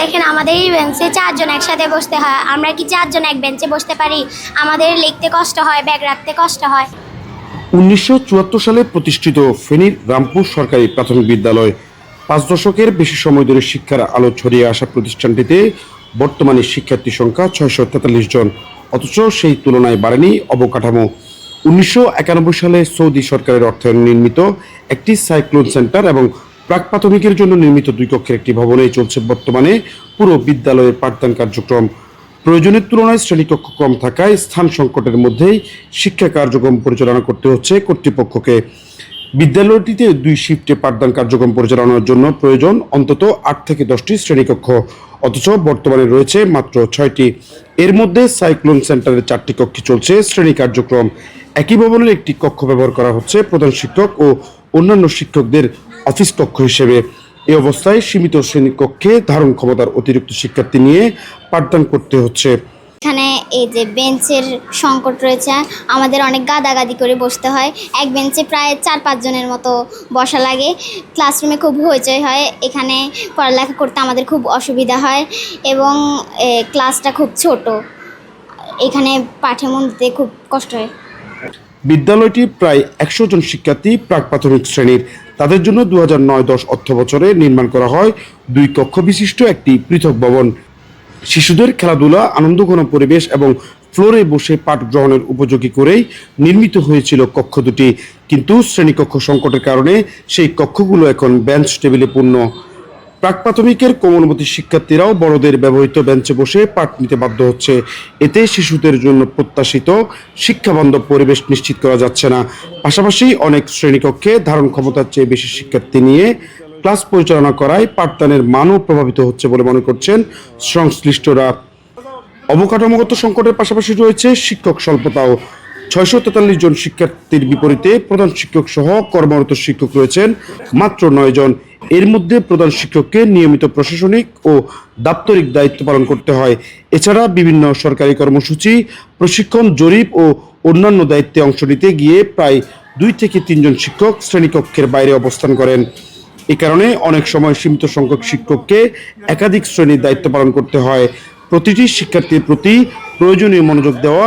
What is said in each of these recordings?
দেখেন আমাদের এই বেঞ্চে 4 জন একসাথে বসতে হয়। আমরা কি 4 জন এক বেঞ্চে বসতে পারি? আমাদের লিখতে কষ্ট হয়, ব্যাগ রাখতে কষ্ট হয়। 1974 সালে প্রতিষ্ঠিত ফেনীর রামপুর সরকারি প্রাথমিক বিদ্যালয় 5 দশকের বেশি সময় ধরে শিক্ষার আলো ছড়িয়ে আসা প্রতিষ্ঠানটিতে বর্তমানে শিক্ষার্থী সংখ্যা 643 জন, অথচ সেই তুলনায় বাড়েনি অবকাঠামো। 1991 সালে সৌদি সরকারের অর্থায়নে নির্মিত একটি সাইক্লোন সেন্টার এবং প্রাক প্রাথমিকের জন্য নির্মিত 2 কক্ষের একটি ভবনেই চলছে বর্তমানে পুরো বিদ্যালয়ের পাঠদান কার্যক্রম। প্রয়োজনের তুলনায় শ্রেণীকক্ষ কম থাকায় স্থান সংকটের মধ্যেই শিক্ষা কার্যক্রম পরিচালনা করতে হচ্ছে কর্তৃপক্ষকে। বিদ্যালয়টিতে 2 শিফটে পাঠদান কার্যক্রম পরিচালনার জন্য প্রয়োজন অন্তত 8 থেকে 10টি শ্রেণীকক্ষ, অথচ বর্তমানে রয়েছে মাত্র 6টি। এর মধ্যে সাইক্লোন সেন্টারের 4টি কক্ষে চলছে শ্রেণী কার্যক্রম। একই ভবনের একটি কক্ষ ব্যবহার করা হচ্ছে প্রধান শিক্ষক ও অন্যান্য শিক্ষকদের অফিস কক্ষ হিসেবে। এই অবস্থায় সীমিত শ্রেণীকক্ষে ধারণ ক্ষমতার অতিরিক্ত শিক্ষার্থী নিয়ে পাঠদান করতে হচ্ছে। এখানে এই যে বেঞ্চের সংকট রয়েছে, আমাদের অনেক গাদাগাদি করে বসতে হয়। এক বেঞ্চে প্রায় 4-5 জনের মতো বসা লাগে। ক্লাসরুমে খুব হইচই হয়, এখানে পড়ালেখা করতে আমাদের খুব অসুবিধা হয় এবং ক্লাসটা খুব ছোট, এখানে পাঠে মন দিতে খুব কষ্ট হয়। বিদ্যালয়টি প্রায় 100 জন শিক্ষার্থী প্রাক প্রাথমিক শ্রেণীর। তাদের জন্য 2009-10 অর্থ বছরে নির্মাণ করা হয় 2 কক্ষ বিশিষ্ট একটি পৃথক ভবন। শিশুদের খেলাধুলা, আনন্দঘন পরিবেশ এবং ফ্লোরে বসে পাঠ গ্রহণের উপযোগী করেই নির্মিত হয়েছিল কক্ষ দুটি, কিন্তু শ্রেণীকক্ষ সংকটের কারণে সেই কক্ষগুলো এখন বেঞ্চ টেবিলে পূর্ণ। প্রাক প্রাথমিকের কোমলমতি শিক্ষার্থীরাও বড়দের ব্যবহৃত বেঞ্চে বসে পাঠ নিতে বাধ্য হচ্ছে। এতে শিশুদের জন্য প্রত্যাশিত শিক্ষাবান্ধব পরিবেশ নিশ্চিত করা যাচ্ছে না। পাশাপাশি অনেক শ্রেণীকক্ষে ধারণ ক্ষমতার চেয়ে বেশি শিক্ষার্থী নিয়ে ক্লাস পরিচালনা করায় পাঠদানের মানও প্রভাবিত হচ্ছে বলে মনে করছেন সংশ্লিষ্টরা। অবকাঠামোগত সংকটের পাশাপাশি রয়েছে শিক্ষক স্বল্পতাও। 643 জন শিক্ষার্থীর বিপরীতে প্রধান শিক্ষক সহ কর্মরত শিক্ষক রয়েছেন মাত্র 9 জন। এর মধ্যে প্রধান শিক্ষককে নিয়মিত প্রশাসনিক ও দাপ্তরিক দায়িত্ব পালন করতে হয়। এছাড়া বিভিন্ন সরকারি কর্মসূচি, প্রশিক্ষণ, জরিপ ও অন্যান্য দায়িত্বে অংশ নিতে গিয়ে প্রায় 2 থেকে 3 জন শিক্ষক শ্রেণীকক্ষের বাইরে অবস্থান করেন। এ কারণে অনেক সময় সীমিত সংখ্যক শিক্ষককে একাধিক শ্রেণীর দায়িত্ব পালন করতে হয়। প্রতিটি শিক্ষার্থীর প্রতি প্রয়োজনীয় মনোযোগ দেওয়া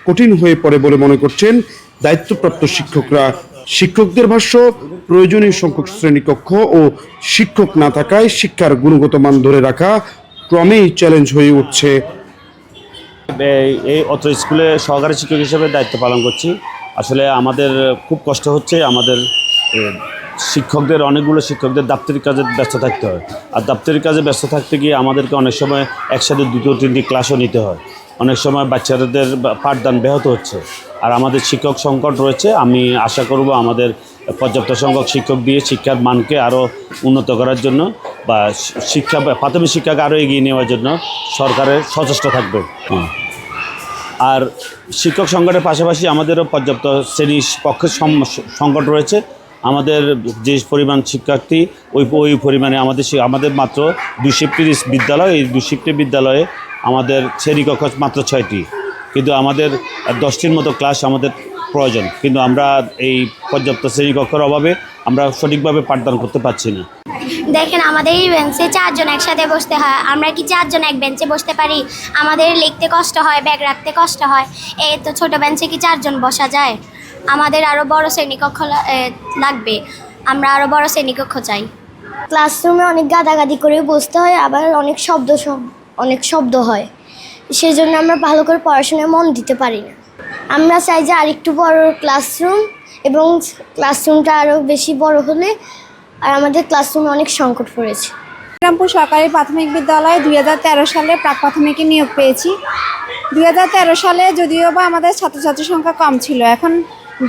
কঠিন হয়ে পড়ে বলে মনে করছেন দায়িত্বপ্রাপ্ত শিক্ষকরা। শিক্ষকদের ভাষ্য, প্রয়োজনীয় সংখ্যক শ্রেণীকক্ষ ও শিক্ষক না থাকায় শিক্ষার গুণগত মান ধরে রাখা ক্রমেই চ্যালেঞ্জ হয়ে উঠছে। এই অত্র স্কুলে সহকারী শিক্ষক হিসেবে দায়িত্ব পালন করছি। আসলে আমাদের খুব কষ্ট হচ্ছে। আমাদের শিক্ষকদের, অনেকগুলো শিক্ষকদের দাপ্তরিক কাজে ব্যস্ত থাকতে হয়, আর দাপ্তরিক কাজে ব্যস্ত থাকতে গিয়ে আমাদেরকে অনেক সময় একসাথে 2-3টি ক্লাসও নিতে হয়। অনেক সময় বাচ্চাদের পাঠদান ব্যাহত হচ্ছে। আর আমাদের শিক্ষক সংকট রয়েছে। আমি আশা করব আমাদের পর্যাপ্ত সংখ্যক শিক্ষক দিয়ে শিক্ষার মানকে আরও উন্নত করার জন্য বা প্রাথমিক শিক্ষাকে আরও এগিয়ে নেওয়ার জন্য সরকারের সচেষ্ট থাকবে। আর শিক্ষক সংকটের পাশাপাশি আমাদেরও পর্যাপ্ত শ্রেণী কক্ষের সংকট রয়েছে। আমাদের যে পরিমাণ শিক্ষার্থী ওই পরিমাণে আমাদের মাত্র 2 শিফটের বিদ্যালয়। এই 2 শিফটের বিদ্যালয়ে আমাদের শ্রেণীকক্ষ মাত্র 6টি, কিন্তু আমাদের 10টির মতো ক্লাস আমাদের প্রয়োজন, কিন্তু আমরা এই পর্যাপ্ত শ্রেণীকক্ষের অভাবে আমরা সঠিকভাবে পাঠদান করতে পারছি না। দেখেন আমাদের এই বেঞ্চে 4 জন একসাথে বসতে হয়। আমরা কি 4 জন এক বেঞ্চে বসতে পারি? আমাদের লিখতে কষ্ট হয়, ব্যাগ রাখতে কষ্ট হয়। এই তো ছোট বেঞ্চে কি 4 জন বসা যায়? আমাদের আরও বড় শ্রেণীকক্ষ লাগবে। আমরা আরও বড় শ্রেণীকক্ষ চাই। ক্লাসরুমে অনেক গাদাগাদি করে বসতে হয়, আবার অনেক শব্দ হয়। সেই জন্য আমরা ভালো করে পড়াশোনায় মন দিতে পারি না। আমরা চাই যে আরেকটু বড় ক্লাসরুম, এবং ক্লাসরুমটা আরও বেশি বড় হলে। আর আমাদের ক্লাসরুমে অনেক সংকট পড়েছে। রামপুর সরকারি প্রাথমিক বিদ্যালয়ে 2013 সালে প্রাক প্রাথমিকে নিয়োগ পেয়েছি। 2013 সালে যদিও বা আমাদের ছাত্রছাত্রীর সংখ্যা কম ছিল, এখন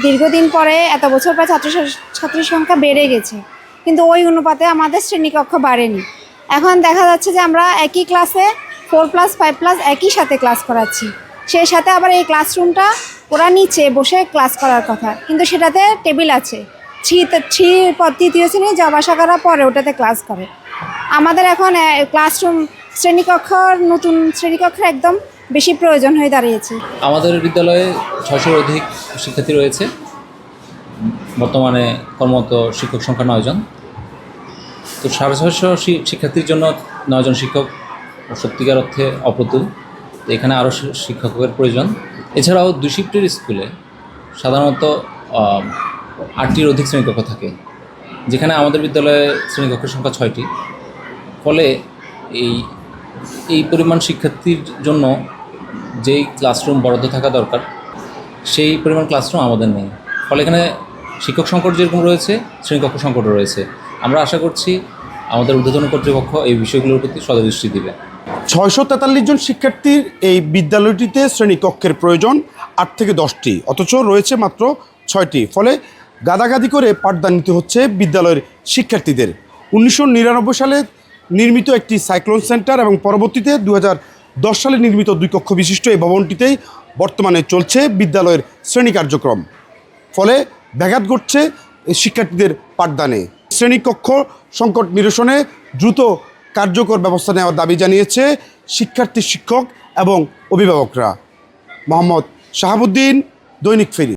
দীর্ঘদিন পরে এত বছর পর ছাত্রছাত্রীর সংখ্যা বেড়ে গেছে, কিন্তু ওই অনুপাতে আমাদের শ্রেণীকক্ষ বাড়েনি। এখন দেখা যাচ্ছে যে আমরা একই ক্লাসে 4+5+ একই সাথে ক্লাস করাচ্ছি। সেই সাথে আবার এই ক্লাসরুমটা ওরা নিচে বসে ক্লাস করার কথা, কিন্তু সেটাতে টেবিল আছে। 3য় শ্রেণী যাওয়া শাখারা পরে ওটাতে ক্লাস করে। আমাদের এখন ক্লাসরুম নতুন শ্রেণীকক্ষের একদম বেশি প্রয়োজন হয়ে দাঁড়িয়েছে। আমাদের বিদ্যালয়ে 600-এর অধিক শিক্ষার্থী রয়েছে। বর্তমানে কর্মরত শিক্ষক সংখ্যা 9 জন। তো 650 শিক্ষার্থীর জন্য 9 জন শিক্ষক সত্যিকার অর্থে অপ্রতুল। তো এখানে আরও শিক্ষকের প্রয়োজন। এছাড়াও 2 শিফটের স্কুলে সাধারণত 8টির অধিক শ্রেণীকক্ষ থাকে, যেখানে আমাদের বিদ্যালয়ে শ্রেণীকক্ষের সংখ্যা 6টি। ফলে এই পরিমাণ শিক্ষার্থীর জন্য যেই ক্লাসরুম বরাদ্দ থাকা দরকার, সেই পরিমাণ ক্লাসরুম আমাদের নেই। ফলে এখানে শিক্ষক সংকট যেরকম রয়েছে, শ্রেণীকক্ষ সংকটও রয়েছে। আমরা আশা করছি আমাদের ঊর্ধ্বতন কর্তৃপক্ষ এই বিষয়গুলোর প্রতি সদৃষ্টি দিবে। 643 জন শিক্ষার্থীর এই বিদ্যালয়টিতে শ্রেণীকক্ষের প্রয়োজন 8 থেকে 10টি, অথচ রয়েছে মাত্র 6টি। ফলে গাদাগাদি করে পাঠদান নিতে হচ্ছে বিদ্যালয়ের শিক্ষার্থীদের। 1999 সালে নির্মিত একটি সাইক্লোন সেন্টার এবং পরবর্তীতে 2010 সালে নির্মিত 2 কক্ষ বিশিষ্ট এই ভবনটিতেই বর্তমানে চলছে বিদ্যালয়ের শ্রেণী কার্যক্রম। ফলে ব্যাঘাত ঘটছে শিক্ষার্থীদের পাঠদানে। শ্রেণীকক্ষ সংকট নিরসনে দ্রুত কার্যকর ব্যবস্থা নেওয়ার দাবি জানিয়েছে শিক্ষার্থী, শিক্ষক এবং অভিভাবকরা। মোহাম্মদ শাহাবুদ্দিন, দৈনিক ফেরি।